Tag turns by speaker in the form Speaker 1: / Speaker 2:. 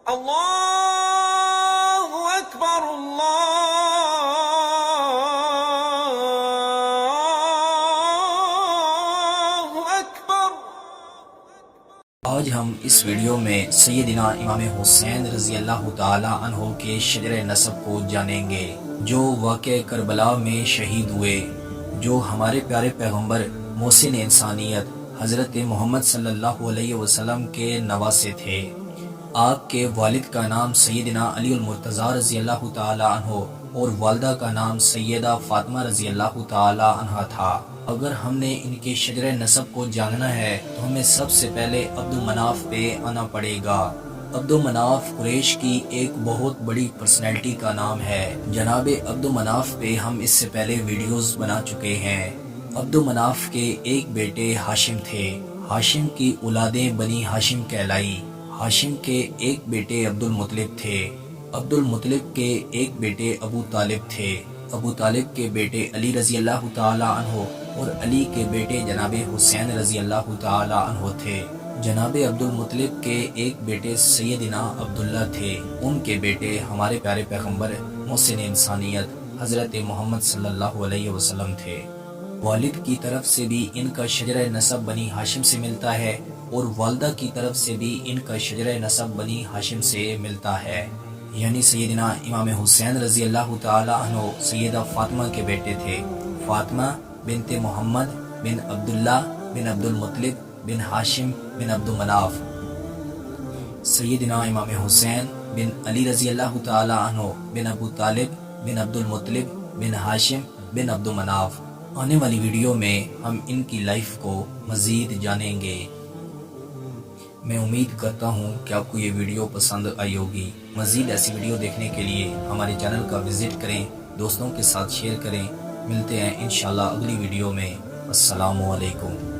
Speaker 1: اللہ اکبر اللہ اکبر۔
Speaker 2: آج ہم اس ویڈیو میں سیدنا امام حسین رضی اللہ تعالی عنہ کے شجر نسب کو جانیں گے، جو واقع کربلا میں شہید ہوئے، جو ہمارے پیارے پیغمبر محسن انسانیت حضرت محمد صلی اللہ علیہ وسلم کے نواسے تھے۔ آپ کے والد کا نام سیدنا علی المرتضیٰ رضی اللہ تعالی عنہ اور والدہ کا نام سیدہ فاطمہ رضی اللہ تعالی عنہ تھا۔ اگر ہم نے ان کے شجر نسب کو جاننا ہے تو ہمیں سب سے پہلے عبدالمناف پہ آنا پڑے گا۔ عبدالمناف قریش کی ایک بہت بڑی پرسنالٹی کا نام ہے۔ جناب عبدالمناف پہ ہم اس سے پہلے ویڈیوز بنا چکے ہیں۔ عبدالمناف کے ایک بیٹے ہاشم تھے۔ ہاشم کی اولادیں بنی ہاشم کہلائی۔ ہاشم کے ایک بیٹے عبدالمطلب تھے۔ عبدالمطلب کے ایک بیٹے ابو طالب تھے۔ ابو طالب کے بیٹے علی رضی اللہ تعالی عنہ اور علی کے بیٹے جناب حسین رضی اللہ تعالی عنہ تھے۔ جناب عبدالمطلب کے ایک بیٹے سیدنا عبداللہ تھے۔ ان کے بیٹے ہمارے پیارے پیغمبر محسن انسانیت حضرت محمد صلی اللہ علیہ وسلم تھے۔ والد کی طرف سے بھی ان کا شجر نسب بنی ہاشم سے ملتا ہے اور والدہ کی طرف سے بھی ان کا شجر نسب بنی ہاشم سے ملتا ہے، یعنی سیدنا امام حسین رضی اللہ تعالی عنہ سیدہ فاطمہ کے بیٹے تھے۔ فاطمہ بنت محمد بن عبداللہ بن عبدالمطلب بن ہاشم بن عبدالمناف۔ سیدنا امام حسین بن علی رضی اللہ تعالی عنہ بن ابو طالب بن عبدالمطلب بن ہاشم بن عبدالمناف۔ آنے والی ویڈیو میں ہم ان کی لائف کو مزید جانیں گے۔ میں امید کرتا ہوں کہ آپ کو یہ ویڈیو پسند آئی ہوگی۔ مزید ایسی ویڈیو دیکھنے کے لیے ہمارے چینل کا وزٹ کریں، دوستوں کے ساتھ شیئر کریں۔ ملتے ہیں انشاءاللہ اگلی ویڈیو میں۔ السلام علیکم۔